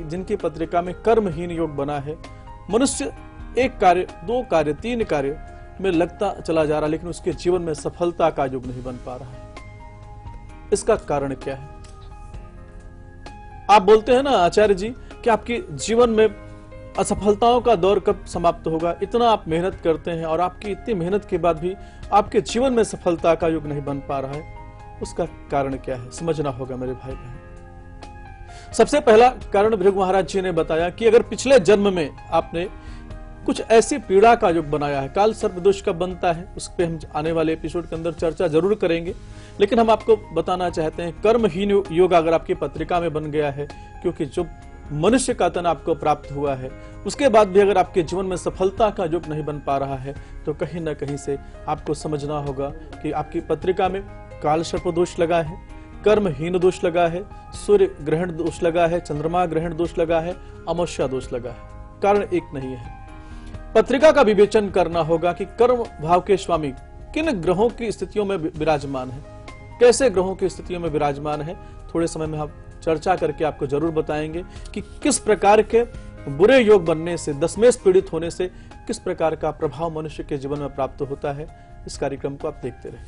जिनकी पत्रिका में कर्महीन योग बना है, मनुष्य एक कार्य, दो कार्य, तीन कार्य में लगता चला जा रहा, लेकिन उसके जीवन में सफलता का योग नहीं बन पा रहा है। इसका कारण क्या है? आप बोलते हैं ना आचार्य जी कि आपके जीवन में असफलताओं का दौर कब समाप्त होगा? इतना आप मेहनत करते हैं और आपकी इतनी मेहनत के बाद भी आपके जीवन में सफलता का योग नहीं बन पा रहा है। उसका कारण क्या है? समझना होगा मेरे भाई बहन। सबसे पहला कारण भृगु महाराज जी ने बताया कि अगर पिछले जन्म में आपने कुछ ऐसी पीड़ा का योग बनाया है, काल सर्प दोष कब बनता है उस पर हम आने वाले एपिसोड के अंदर चर्चा जरूर करेंगे, लेकिन हम आपको बताना चाहते हैं कर्महीन योग अगर आपकी पत्रिका में बन गया है, क्योंकि जो मनुष्य का तन आपको प्राप्त हुआ है उसके बाद भी अगर आपके जीवन में सफलता का योग नहीं बन पा रहा है, तो कहीं ना कहीं से आपको समझना होगा कि आपकी पत्रिका में काल सर्प दोष लगा है, कर्महीन दोष लगा है, सूर्य ग्रहण दोष लगा है, चंद्रमा ग्रहण दोष लगा है, अमावस्या दोष लगा है। कारण एक नहीं है। पत्रिका का विवेचन करना होगा कि कर्म भाव के स्वामी किन ग्रहों की स्थितियों में विराजमान है, कैसे ग्रहों की स्थितियों में विराजमान है। थोड़े समय में हम चर्चा करके आपको जरूर बताएंगे कि किस प्रकार के बुरे योग बनने से, दशमेश पीड़ित होने से किस प्रकार का प्रभाव मनुष्य के जीवन में प्राप्त होता है। इस कार्यक्रम को आप देखते रहिए।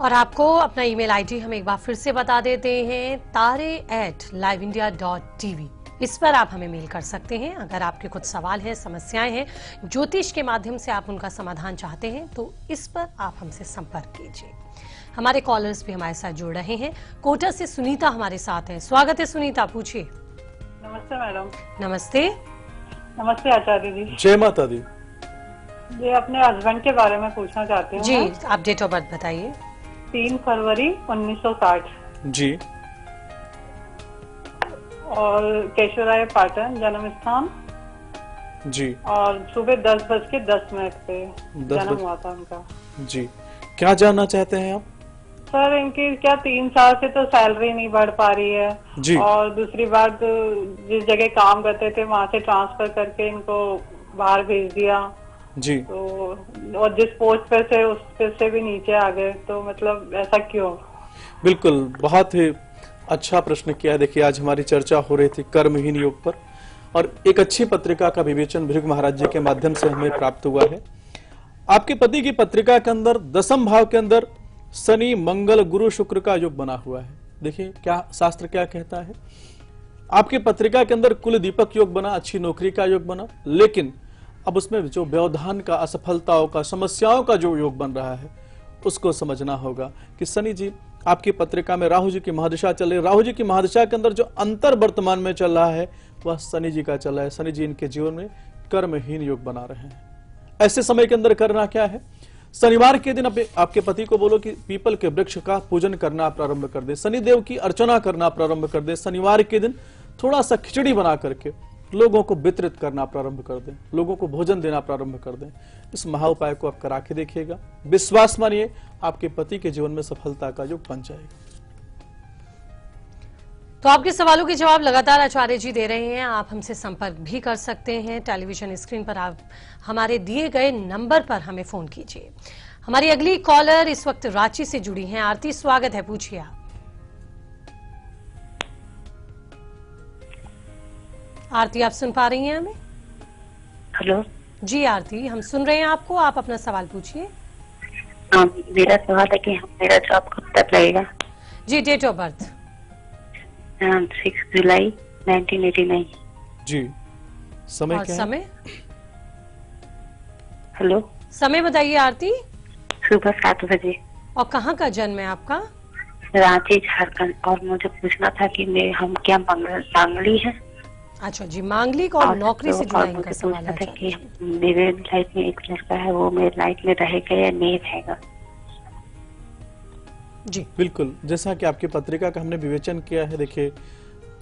और आपको अपना ईमेल आईडी हम एक बार फिर से बता देते हैं, tare@liveindia.tv। इस पर आप हमें मेल कर सकते हैं। अगर आपके कुछ सवाल हैं, समस्याएं हैं, ज्योतिष के माध्यम से आप उनका समाधान चाहते हैं, तो इस पर आप हमसे संपर्क कीजिए। हमारे कॉलर्स भी हमारे साथ जुड़ रहे हैं। कोटा से सुनीता हमारे साथ हैं। स्वागत है सुनीता, पूछिए। नमस्ते मैडम। नमस्ते। नमस्ते आचार्य जी। जय माता दी। ये अपने हस्बैंड के बारे में पूछना चाहती हूँ। जी, आप डेट ऑफ बर्थ बताइए। 3 फरवरी 1960 जी। और केशवराय पाटन जन्म स्थान जी। और सुबह 10:10 पे जन्म हुआ था उनका। जी, क्या जानना चाहते हैं आप? सर, इनकी क्या 3 साल से तो सैलरी नहीं बढ़ पा रही है जी। और दूसरी बात, जिस जगह काम करते थे वहाँ से ट्रांसफर करके इनको बाहर भेज दिया जी। तो, और जिस पोस्ट पे से उस पे से भी नीचे आ गए, तो मतलब ऐसा क्यों? बिल्कुल, बहुत ही अच्छा प्रश्न किया है। देखिए, आज हमारी चर्चा हो रही थी कर्महीन योग पर, और एक अच्छी पत्रिका का विवेचन भृगु महाराज जी के माध्यम से हमें प्राप्त हुआ है। आपके पति की पत्रिका के अंदर दशम भाव के अंदर शनि, मंगल, गुरु, शुक्र का योग बना हुआ है। देखिए क्या शास्त्र क्या कहता है। आपकी पत्रिका के अंदर कुल दीपक योग बना, अच्छी नौकरी का योग बना, लेकिन अब उसमें जो व्यवधान का, असफलताओं का, समस्याओं का जो योग बन रहा है उसको समझना होगा कि शनि जी आपकी पत्रिका में राहु जी की महादशा चल रही। राहु जी की महादशा के अंदर जो अंतर वर्तमान में चल रहा है वह शनि जी का चल रहा है। शनि जी इनके जीवन में कर्महीन योग बना रहे हैं। ऐसे समय के अंदर करना क्या है? शनिवार के दिन आपके पति को बोलो कि पीपल के वृक्ष का पूजन करना प्रारंभ कर दे, शनिदेव की अर्चना करना प्रारंभ कर दे। शनिवार के दिन थोड़ा सा खिचड़ी बना करके लोगों को वितरित करना प्रारंभ कर दें, लोगों को भोजन देना प्रारंभ कर दें। इस महा उपाय को आप करा के देखिएगा, विश्वास मानिए आपके पति के जीवन में सफलता का योग बन जाएगा। तो आपके सवालों के जवाब लगातार आचार्य जी दे रहे हैं। आप हमसे संपर्क भी कर सकते हैं। टेलीविजन स्क्रीन पर आप हमारे दिए गए नंबर पर हमें फोन कीजिए। हमारी अगली कॉलर इस वक्त रांची से जुड़ी हैं। आरती, स्वागत है, पूछिए आप। आरती, आप सुन पा रही हैं हमें? हेलो जी आरती, हम सुन रहे हैं आपको। आप अपना सवाल पूछिए। मेरा सवाल है कि मेरा जॉब कब तक लगेगा? जी, डेट ऑफ बर्थ 6 जुलाई 1989। जी, समय और क्या है? समय? हेलो, समय बताइए आरती। सुबह 7 बजे। और कहाँ का जन्म है आपका? रांची, झारखंड। और मुझे पूछना था कि हम क्या मांगली है? अच्छा जी, मांगलिक और नौकरी से जुड़ा इनका सवाल है। कि मेरे लाइफ में एक लड़का है, वो मेरे लाइफ में रहेगा या नहीं रहेगा? जी बिल्कुल, जैसा कि आपकी पत्रिका का हमने विवेचन किया है। देखिए,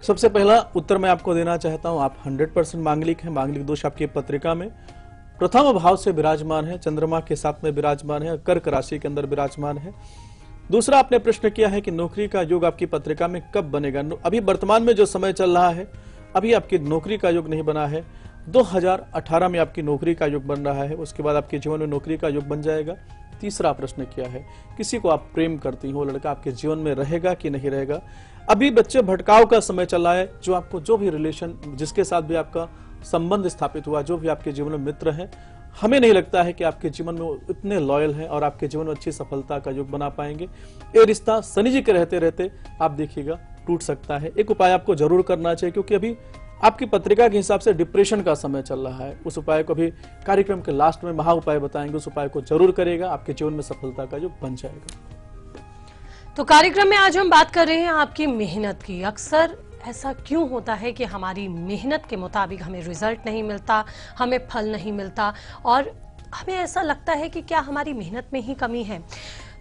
सबसे पहला उत्तर मैं आपको देना चाहता हूं, आप 100% मांगलिक हैं। मांगलिक दोष आपकी पत्रिका में प्रथम भाव से विराजमान है, चंद्रमा के साथ में विराजमान है, कर्क राशि के अंदर विराजमान है। दूसरा आपने प्रश्न किया है कि नौकरी का योग आपकी पत्रिका में कब बनेगा। अभी वर्तमान में जो समय चल रहा है, अभी आपकी नौकरी का योग नहीं बना है। 2018 में आपकी नौकरी का योग बन रहा है, उसके बाद आपके जीवन में नौकरी का योग बन जाएगा। तीसरा प्रश्न किया है, किसी को आप प्रेम करती हो, लड़का आपके जीवन में रहेगा कि नहीं रहेगा। अभी बच्चे भटकाव का समय चला है, जो आपको जो भी रिलेशन, जिसके साथ भी आपका संबंध स्थापित हुआ, जो भी आपके जीवन में मित्र हैं, हमें नहीं लगता है कि आपके जीवन में वो इतने लॉयल हैं और आपके जीवन में अच्छी सफलता का योग बना पाएंगे। ये रिश्ता शनि जी के रहते रहते आप देखिएगा टूट सकता है। एक उपाय आपको जरूर करना चाहिए, क्योंकि अभी आपकी पत्रिका के हिसाब से डिप्रेशन का समय चल रहा है। उस उपाय को भी कार्यक्रम के लास्ट में महा उपाय बताएंगे, उस उपाय को जरूर करेगा, आपके जीवन में सफलता का योग बन जाएगा। तो कार्यक्रम में आज हम बात कर रहे हैं आपकी मेहनत की। अक्सर ऐसा क्यों होता है कि हमारी मेहनत के मुताबिक हमें रिजल्ट नहीं मिलता, हमें फल नहीं मिलता, और हमें ऐसा लगता है कि क्या हमारी मेहनत में ही कमी है।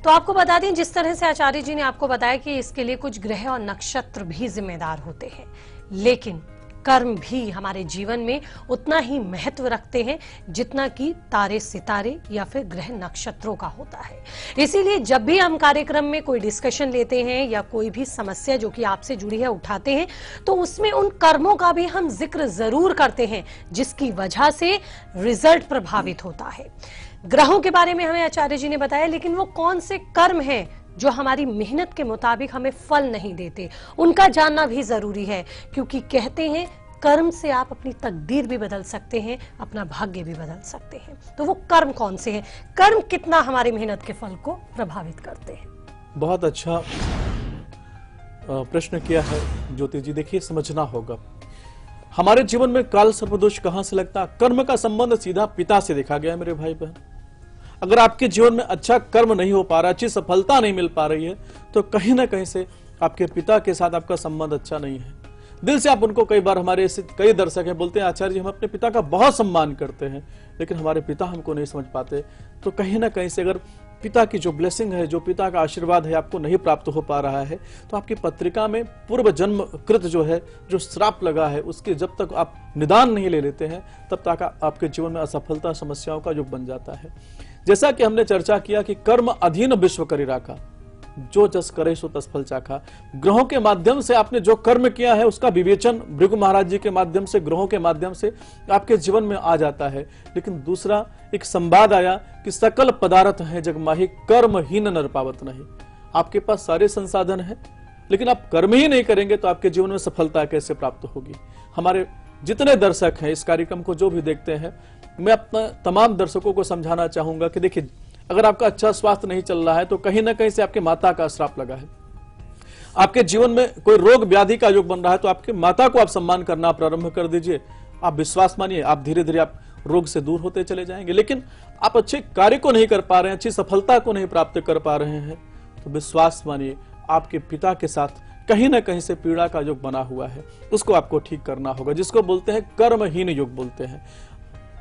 तो आपको बता दें, जिस तरह से आचार्य जी ने आपको बताया कि इसके लिए कुछ ग्रह और नक्षत्र भी जिम्मेदार होते हैं, लेकिन कर्म भी हमारे जीवन में उतना ही महत्व रखते हैं जितना कि तारे सितारे या फिर ग्रह नक्षत्रों का होता है। इसीलिए जब भी हम कार्यक्रम में कोई डिस्कशन लेते हैं या कोई भी समस्या जो कि आपसे जुड़ी है उठाते हैं, तो उसमें उन कर्मों का भी हम जिक्र जरूर करते हैं जिसकी वजह से रिजल्ट प्रभावित होता है। ग्रहों के बारे में हमें आचार्य जी ने बताया, लेकिन वो कौन से कर्म हैं जो हमारी मेहनत के मुताबिक हमें फल नहीं देते, उनका जानना भी जरूरी है। क्योंकि कहते हैं कर्म से आप अपनी तकदीर भी बदल सकते हैं, अपना भाग्य भी बदल सकते हैं। तो वो कर्म कौन से हैं, कर्म कितना हमारी मेहनत के फल को प्रभावित करते हैं? बहुत अच्छा प्रश्न किया है ज्योति जी। देखिए, समझना होगा हमारे जीवन में काल सर्पदोष कहां से लगता है। कर्म का संबंध सीधा पिता से देखा गया है मेरे भाई बहन। अगर आपके जीवन में अच्छा कर्म नहीं हो पा रहा, अच्छी सफलता नहीं मिल पा रही है, तो कहीं ना कहीं से आपके पिता के साथ आपका संबंध अच्छा नहीं है। दिल से आप उनको, कई बार हमारे ऐसे कई दर्शक हैं बोलते हैं, आचार्य जी हम अपने पिता का बहुत सम्मान करते हैं, लेकिन हमारे पिता हमको नहीं समझ पाते। तो कहीं ना कहीं से अगर पिता की जो ब्लेसिंग है, जो पिता का आशीर्वाद है, आपको नहीं प्राप्त हो पा रहा है, तो आपकी पत्रिका में पूर्व जन्म कृत जो है, जो श्राप लगा है, उसके जब तक आप निदान नहीं ले लेते हैं, तब तक आपके जीवन में असफलता, समस्याओं का योग बन जाता है। जैसा कि हमने चर्चा किया कि कर्म अधीन विश्व करी राखा, जो जस करे सो तस फल चाखा। ग्रहों के माध्यम से आपने जो कर्म किया है उसका विवेचन भृगु महाराज जी के माध्यम से, ग्रहों के माध्यम से आपके जीवन में आ जाता है। लेकिन दूसरा एक संवाद आया कि सकल पदार्थ है जगमाही, कर्महीन नर पावत नहीं। आपके पास सारे संसाधन हैं, लेकिन आप कर्म ही नहीं करेंगे तो आपके जीवन में सफलता कैसे प्राप्त होगी। हमारे जितने दर्शक हैं इस कार्यक्रम को जो भी देखते हैं, मैं अपना तमाम दर्शकों को समझाना चाहूंगा कि देखिए, अगर आपका अच्छा स्वास्थ्य नहीं चल रहा है तो कहीं ना कहीं से आपके माता का श्राप लगा है। आपके जीवन में कोई रोग व्याधि का योग बन रहा है तो आपके माता को आप सम्मान करना प्रारंभ कर दीजिए। आप विश्वास मानिए, आप धीरे धीरे आप रोग से दूर होते चले जाएंगे। लेकिन आप अच्छे कार्य को नहीं कर पा रहे हैं, अच्छी सफलता को नहीं प्राप्त कर पा रहे हैं, तो विश्वास मानिए आपके पिता के साथ कहीं ना कहीं से पीड़ा का योग बना हुआ है, उसको आपको ठीक करना होगा, जिसको बोलते हैं कर्महीन योग बोलते हैं।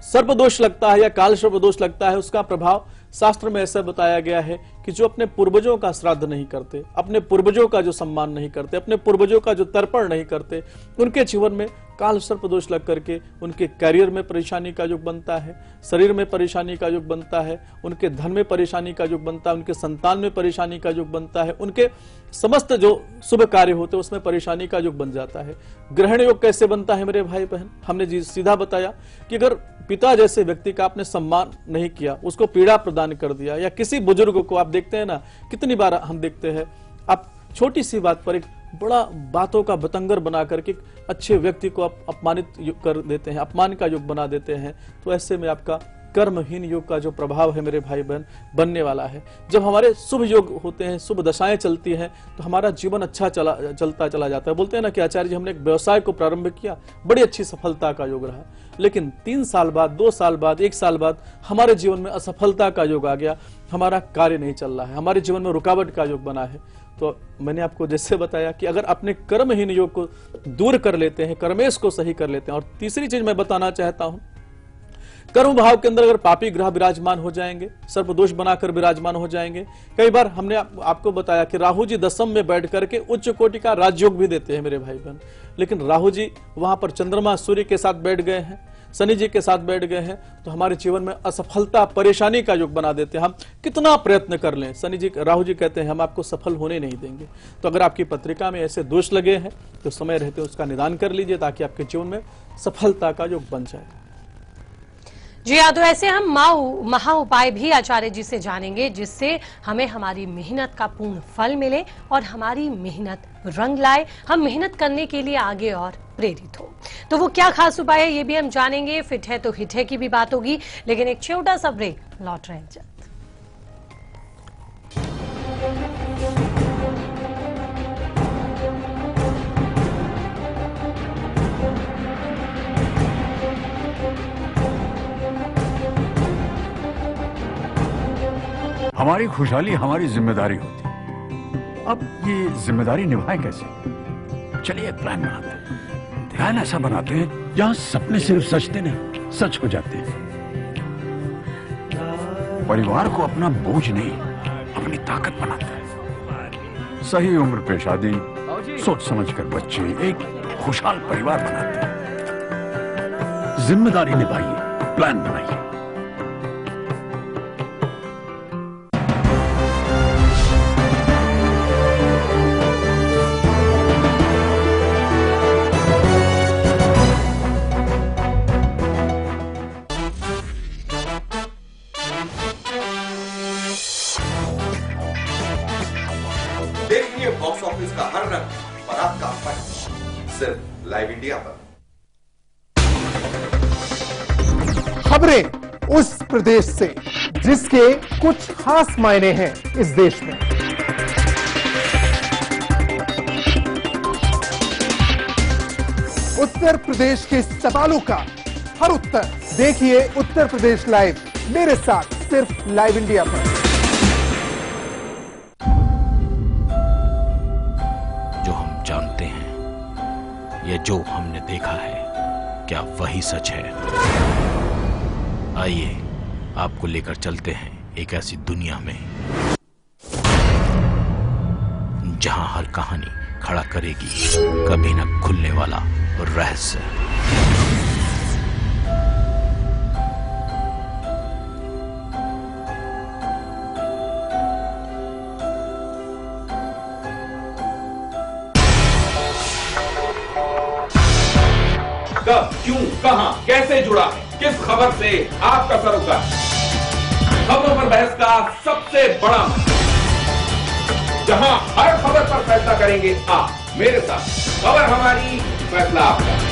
सर्पदोष लगता है या काल सर्पदोष लगता है, उसका प्रभाव शास्त्र में ऐसा बताया गया है कि जो अपने पूर्वजों का श्राद्ध नहीं करते, अपने पूर्वजों का जो सम्मान नहीं करते, अपने पूर्वजों का जो तर्पण नहीं करते, उनके जीवन में काल सर्पदोष लग करके उनके करियर में परेशानी का योग बनता है, शरीर में परेशानी का योग बनता है, उनके धन में परेशानी का योग बनता है, उनके संतान में परेशानी का योग बनता है, उनके समस्त जो शुभ कार्य होते हैं उसमें परेशानी का योग बन जाता है। ग्रहण योग कैसे बनता है मेरे भाई बहन? हमने जी सीधा बताया कि अगर पिता जैसे व्यक्ति का आपने सम्मान नहीं किया, उसको पीड़ा प्रदान कर दिया, या किसी बुजुर्ग को आप देखते हैं ना, कितनी बार हम देखते हैं, आप छोटी सी बात पर एक बड़ा बातों का बतंगर बना करके अच्छे व्यक्ति को आप अपमानित कर देते हैं, अपमान का योग बना देते हैं। तो ऐसे में आपका कर्महीन योग का जो प्रभाव है मेरे भाई बहन बनने वाला है। जब हमारे शुभ योग होते हैं, शुभ दशाएं चलती हैं, तो हमारा जीवन अच्छा चलता चला जाता है। बोलते हैं ना कि आचार्य जी हमने एक व्यवसाय को प्रारंभ किया, बड़ी अच्छी सफलता का योग रहा, लेकिन 3 साल बाद, 2 साल बाद, 1 साल बाद हमारे जीवन में असफलता का योग आ गया, हमारा कार्य नहीं चल रहा है, हमारे जीवन में रुकावट का योग बना है। तो मैंने आपको जैसे बताया कि अगर अपने कर्महीन योग को दूर कर लेते हैं, कर्मेश को सही कर लेते हैं। और तीसरी चीज मैं बताना चाहता हूं, कर्म भाव के अंदर अगर पापी ग्रह विराजमान हो जाएंगे, सर्पदोष बनाकर विराजमान हो जाएंगे। कई बार हमने आपको बताया कि राहु जी दशम में बैठ करके उच्च कोटि का राजयोग भी देते हैं मेरे भाई बहन, लेकिन राहु जी वहां पर चंद्रमा सूर्य के साथ बैठ गए हैं, शनि जी के साथ बैठ गए हैं, तो हमारे जीवन में असफलता, परेशानी का योग बना देते हैं। हम कितना प्रयत्न कर लें, शनि जी, राहु जी कहते हैं हम आपको सफल होने नहीं देंगे। तो अगर आपकी पत्रिका में ऐसे दोष लगे हैं तो समय रहते उसका निदान कर लीजिए, ताकि आपके जीवन में सफलता का योग बन जाए। जी हाँ, तो ऐसे हम महा उपाय भी आचार्य जी से जानेंगे जिससे हमें हमारी मेहनत का पूर्ण फल मिले और हमारी मेहनत रंग लाए, हम मेहनत करने के लिए आगे और प्रेरित हो। तो वो क्या खास उपाय है ये भी हम जानेंगे। फिट है तो हिट है की भी बात होगी, लेकिन एक छोटा सा ब्रेक, लौट रहे हैं जल्द। हमारी खुशहाली हमारी जिम्मेदारी होती है। अब ये जिम्मेदारी निभाएं कैसे? चलिए एक प्लान बनाते हैं। ध्यान ऐसा बनाते हैं जहां सपने सिर्फ सचते नहीं, सच हो जाते हैं। परिवार को अपना बोझ नहीं, अपनी ताकत बनाते हैं। सही उम्र पे शादी, सोच समझकर बच्चे, एक खुशहाल परिवार बनाते हैं। जिम्मेदारी निभाइए, प्लान बनाइए। देखिए बॉक्स ऑफिस का हर रंग और आपका फन सिर्फ लाइव इंडिया पर। खबरें उस प्रदेश से जिसके कुछ खास मायने हैं इस देश में। उत्तर प्रदेश के सवालों का हर उत्तर देखिए उत्तर प्रदेश लाइव, मेरे साथ सिर्फ लाइव इंडिया पर। जो हम जानते हैं या जो हमने देखा है, क्या वही सच है? आइए आपको लेकर चलते हैं एक ऐसी दुनिया में जहां हर कहानी खड़ा करेगी कभी न खुलने वाला रहस्य। कब, क्यों, कहां, कैसे जुड़ा है, किस खबर से आपका सरोकार? खबरों पर बहस का सबसे बड़ा मंच, जहां हर खबर पर फैसला करेंगे आप मेरे साथ। खबर हमारी, फैसला आपका।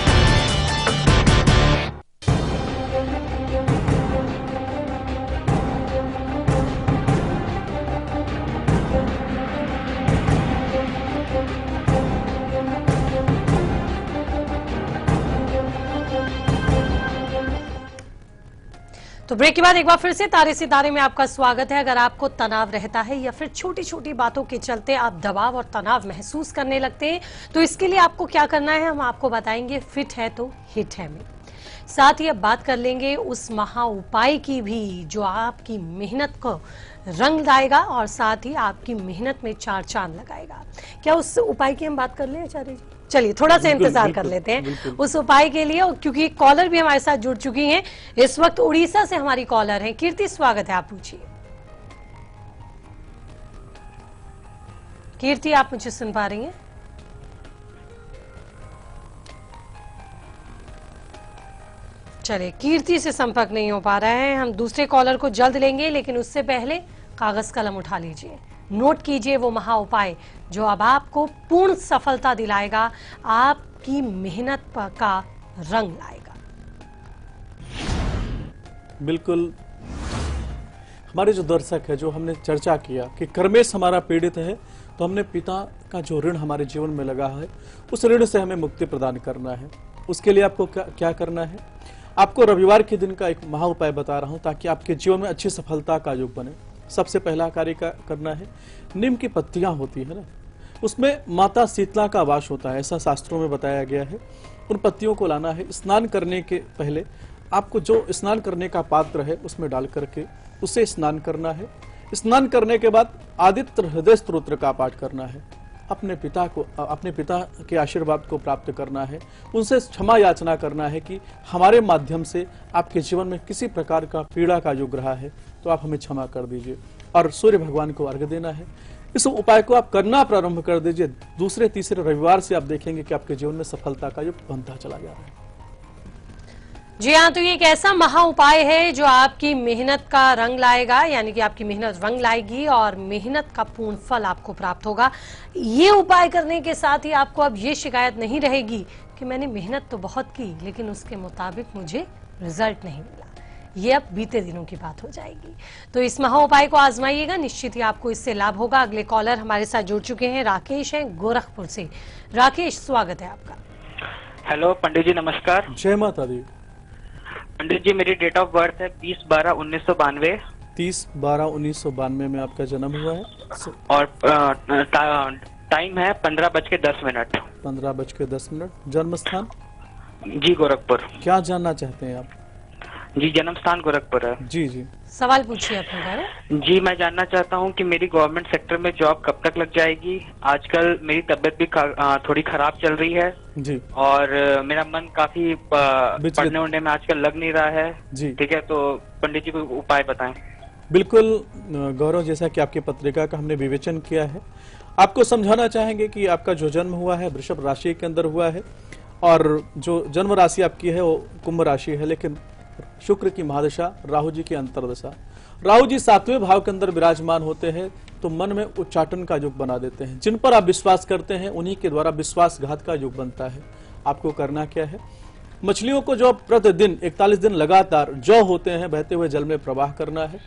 तो ब्रेक के बाद एक बार फिर से तारे सितारे में आपका स्वागत है। अगर आपको तनाव रहता है या फिर छोटी छोटी बातों के चलते आप दबाव और तनाव महसूस करने लगते हैं, तो इसके लिए आपको क्या करना है हम आपको बताएंगे फिट है तो हिट है में। साथ ही अब बात कर लेंगे उस महा उपाय की भी जो आपकी मेहनत को रंग लाएगा और साथ ही आपकी मेहनत में चार चांद लगाएगा। क्या उस उपाय की हम बात कर लें आचार्य जी? चलिए थोड़ा सा इंतजार कर लेते हैं उस उपाय के लिए, क्योंकि कॉलर भी हमारे साथ जुड़ चुकी हैं। इस वक्त उड़ीसा से हमारी कॉलर हैं कीर्ति, स्वागत है, आप पूछिए। कीर्ति, आप मुझे सुन पा रही हैं? चलिए, कीर्ति से संपर्क नहीं हो पा रहा है। हम दूसरे कॉलर को जल्द लेंगे, लेकिन उससे पहले कागज कलम उठा लीजिए, नोट कीजिए वो महा उपाय जो अब आपको पूर्ण सफलता दिलाएगा, आपकी मेहनत का रंग लाएगा। बिल्कुल, हमारे जो दर्शक है, जो हमने चर्चा किया कि कर्मेश हमारा पीड़ित है, तो हमने पिता का जो ऋण हमारे जीवन में लगा है उस ऋण से हमें मुक्ति प्रदान करना है। उसके लिए आपको क्या करना है? आपको रविवार के दिन का एक महा उपाय बता रहा हूं ताकि आपके जीवन में अच्छी सफलता का योग बने। सबसे पहला कार्य करना है, नीम की पत्तियां होती है ना, उसमें माता शीतला का वास होता है, ऐसा शास्त्रों में बताया गया है। उन पत्तियों को लाना है। स्नान करने के पहले आपको जो स्नान करने का पात्र है उसमें डाल करके उसे स्नान करना है। स्नान करने के बाद आदित्य हृदय स्तोत्र का पाठ करना है। अपने पिता के आशीर्वाद को प्राप्त करना है। उनसे क्षमा याचना करना है कि हमारे माध्यम से आपके जीवन में किसी प्रकार का पीड़ा का युग रहा है तो आप हमें क्षमा कर दीजिए। और सूर्य भगवान को अर्घ्य देना है। इस उपाय को आप करना प्रारंभ कर दीजिए। दूसरे तीसरे रविवार से आप देखेंगे कि आपके जीवन में सफलता का युग बनता चला जा रहा है। जी हाँ, तो ये एक ऐसा महा उपाय है जो आपकी मेहनत का रंग लाएगा, यानी कि आपकी मेहनत रंग लाएगी और मेहनत का पूर्ण फल आपको प्राप्त होगा। ये उपाय करने के साथ ही आपको अब ये शिकायत नहीं रहेगी कि मैंने मेहनत तो बहुत की लेकिन उसके मुताबिक मुझे रिजल्ट नहीं मिला। ये अब बीते दिनों की बात हो जाएगी। तो इस महा उपाय को आजमाइएगा, निश्चित ही आपको इससे लाभ होगा। अगले कॉलर हमारे साथ जुड़ चुके हैं, राकेश हैं गोरखपुर से। राकेश, स्वागत है आपका। हेलो पंडित जी, नमस्कार। जय माता दी। पंडित जी, मेरी डेट ऑफ बर्थ है 20/12/1992। 30/12/1992 में आपका जन्म हुआ है और टाइम है 15:10। 15:10। जन्म स्थान? जी गोरखपुर। क्या जानना चाहते हैं आप? जी, जन्म स्थान गोरखपुर है। जी जी, सवाल पूछिए अपने। जी, मैं जानना चाहता हूँ कि मेरी गवर्नमेंट सेक्टर में जॉब कब तक लग जाएगी। आजकल मेरी तबीयत भी थोड़ी खराब चल रही है जी, और मेरा मन काफी पढ़ने उड़ने में आजकल लग नहीं रहा है जी। ठीक है, तो पंडित जी को उपाय बताएं। बिल्कुल गौरव, जैसा कि आपकी पत्रिका का हमने विवेचन किया है, आपको समझाना चाहेंगे कि आपका जो जन्म हुआ है वृषभ राशि के अंदर हुआ है और जो जन्म राशि आपकी है वो कुंभ राशि है, लेकिन शुक्र की महादशा, राहु जी की अंतर्दशा, राहु जी 7वें भाव के अंदर विराजमान होते हैं तो मन में उच्चाटन का योग बना देते हैं। जिन पर आप विश्वास करते हैं उन्हीं के द्वारा विश्वासघात का योग बनता है। आपको करना क्या है? मछलियों को जो प्रतिदिन 41 दिन लगातार जौ होते हैं बहते हुए जल में प्रवाह करना है।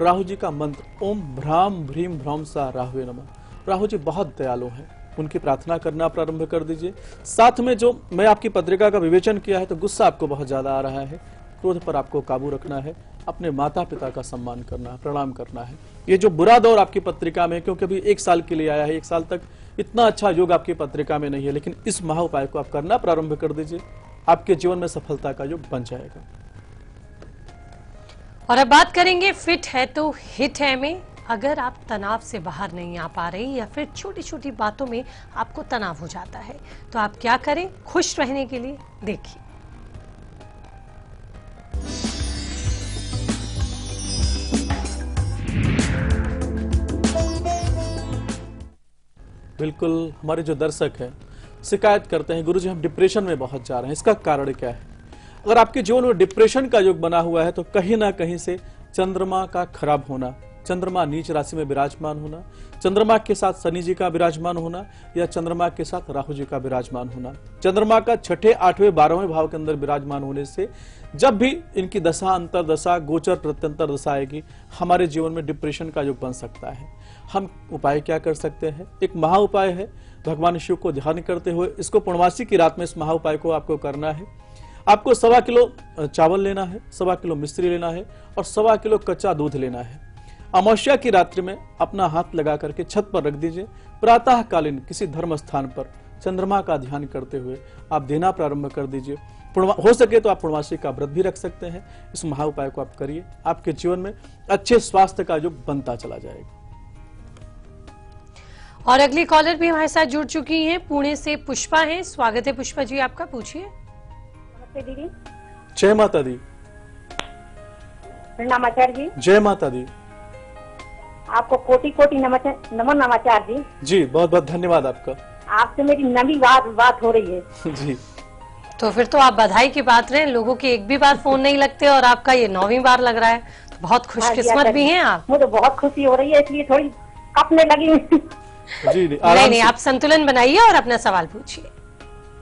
राहु जी का मंत्र ओम भ्राम भ्रीम भ्रम सा राहुवे नमः। राहु जी बहुत दयालु हैं, उनकी प्रार्थना करना प्रारंभ कर दीजिए। साथ में जो मैं आपकी पत्रिका का विवेचन किया है तो गुस्सा आपको बहुत ज्यादा आ रहा है, क्रोध पर आपको काबू रखना है, अपने माता पिता का सम्मान करना है, प्रणाम करना है। ये जो बुरा दौर आपकी पत्रिका में, क्योंकि अभी 1 साल के लिए आया है, 1 साल तक इतना अच्छा योग आपकी पत्रिका में नहीं है, लेकिन इस महा उपाय को आप करना प्रारंभ कर दीजिए, आपके जीवन में सफलता का योग बन जाएगा। और अब बात करेंगे फिट है तो हिट है में। अगर आप तनाव से बाहर नहीं आ पा रही या फिर छोटी छोटी बातों में आपको तनाव हो जाता है तो आप क्या करें खुश रहने के लिए, देखिए। बिल्कुल, हमारे जो दर्शक हैं शिकायत करते हैं गुरुजी हम डिप्रेशन में बहुत जा रहे हैं, इसका कारण क्या है? अगर आपके जीवन में डिप्रेशन का योग बना हुआ है तो कहीं ना कहीं से चंद्रमा का खराब होना, चंद्रमा नीच राशि में विराजमान होना, चंद्रमा के साथ शनि जी का विराजमान होना या चंद्रमा के साथ राहु जी का विराजमान होना, चंद्रमा का 6ठे 8वें 12वें भाव के अंदर विराजमान होने से जब भी इनकी दशा अंतरदशा गोचर प्रत्यंतर दशा आएगी हमारे जीवन में डिप्रेशन का योग बन सकता है। हम उपाय क्या कर सकते हैं? एक महा उपाय है, भगवान शिव को ध्यान करते हुए इसको पूर्णमासी की रात में इस महा उपाय को आपको करना है। आपको 1.25 किलो चावल लेना है, 1.25 किलो मिश्री लेना है और 1.25 किलो कच्चा दूध लेना है। अमावस्या की रात्रि में अपना हाथ लगा करके छत पर रख दीजिए। प्रातः कालीन किसी धर्म स्थान पर चंद्रमा का ध्यान करते हुए आप देना प्रारंभ कर दीजिए। हो सके तो आप पूर्णमासी का व्रत भी रख सकते हैं। इस महा उपाय को आप करिए, आपके जीवन में अच्छे स्वास्थ्य का योग बनता चला जाएगा। और अगली कॉलर भी हमारे साथ जुड़ चुकी हैं, पुणे से पुष्पा हैं। स्वागत है पुष्पा जी आपका, पूछिए। नमस्ते दीदी। जय माता दी। प्रणाम आचार्य जी। जय माता दी। आपको कोटि कोटि नमन आचार्य जी। जी बहुत बहुत धन्यवाद आपका। आपसे मेरी नवी बात हो रही है। जी तो फिर तो आप बधाई की बात रहे, लोगों के एक भी बार फोन नहीं लगते और आपका ये 9वीं बार लग रहा है, तो बहुत खुशकिस्मत भी हैं आप। मुझे बहुत खुशी हो रही है, इसलिए थोड़ी कपने लगी। जी नहीं, आप संतुलन बनाइए और अपना सवाल पूछिए।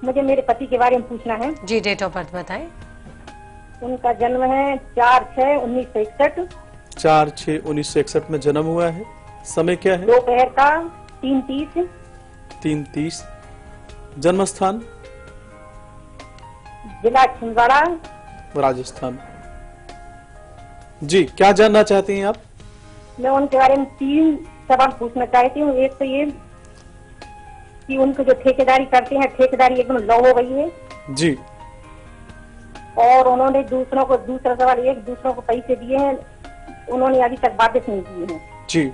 मुझे मेरे पति के बारे में पूछना है। जी, डेट ऑफ बर्थ बताएं। उनका जन्म है 4/6/1961। 4/6/1961 में जन्म हुआ है। समय क्या है? दोपहर का 3:30। 3:30। जन्म स्थान? जिला छिंदवाड़ा, राजस्थान। जी, क्या जानना चाहती हैं आप? मैं उनके बारे में 3 सवाल पूछना चाहती हूँ। एक तो ये कि उनको जो ठेकेदारी करते हैं, ठेकेदारी एकदम लो हो गई है जी। और उन्होंने दूसरा सवाल एक दूसरों को पैसे दिए हैं, उन्होंने अभी तक वापस नहीं किए हैं जी।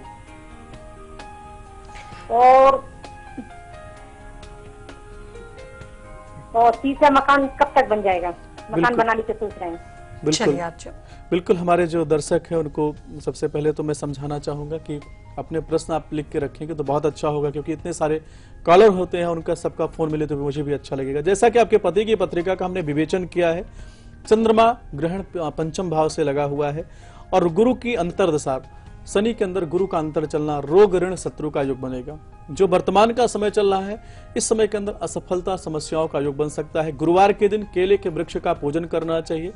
और तीसरा मकान कब तक बन जाएगा? मकान बनाने की सोच रहे हैं। बिल्कुल हमारे जो दर्शक हैं उनको सबसे पहले तो मैं समझाना चाहूंगा कि अपने प्रश्न आप लिख के रखेंगे तो बहुत अच्छा होगा, क्योंकि इतने सारे कॉलर होते हैं, उनका सबका फोन मिले तो मुझे भी अच्छा लगेगा। जैसा कि आपके पति की पत्रिका का हमने विवेचन किया है, चंद्रमा ग्रहण पंचम भाव से लगा हुआ है और गुरु की अंतर्दशा, शनि के अंदर गुरु का अंतर चलना, रोग ऋण शत्रु का योग बनेगा। जो वर्तमान का समय चल रहा है, इस समय के अंदर असफलता समस्याओं का योग बन सकता है। गुरुवार के दिन केले के वृक्ष का पूजन करना चाहिए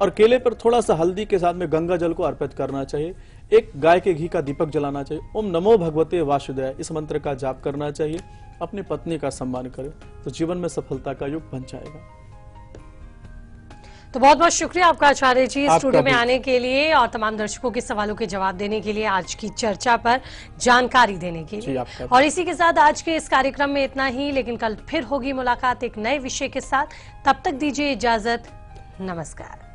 और केले पर थोड़ा सा हल्दी के साथ में गंगा जल को अर्पित करना चाहिए। एक गाय के घी का दीपक जलाना चाहिए। ओम नमो भगवते वासुदेवाय, इस मंत्र का जाप करना चाहिए। अपनी पत्नी का सम्मान करें तो जीवन में सफलता का योग बन जाएगा। तो बहुत बहुत शुक्रिया आपका आचार्य जी आपका स्टूडियो में भी। आने के लिए और तमाम दर्शकों के सवालों के जवाब देने के लिए, आज की चर्चा पर जानकारी देने के जी, लिए। आपका भी। और इसी के साथ आज के इस कार्यक्रम में इतना ही, लेकिन कल फिर होगी मुलाकात एक नए विषय के साथ। तब तक दीजिए इजाजत, नमस्कार।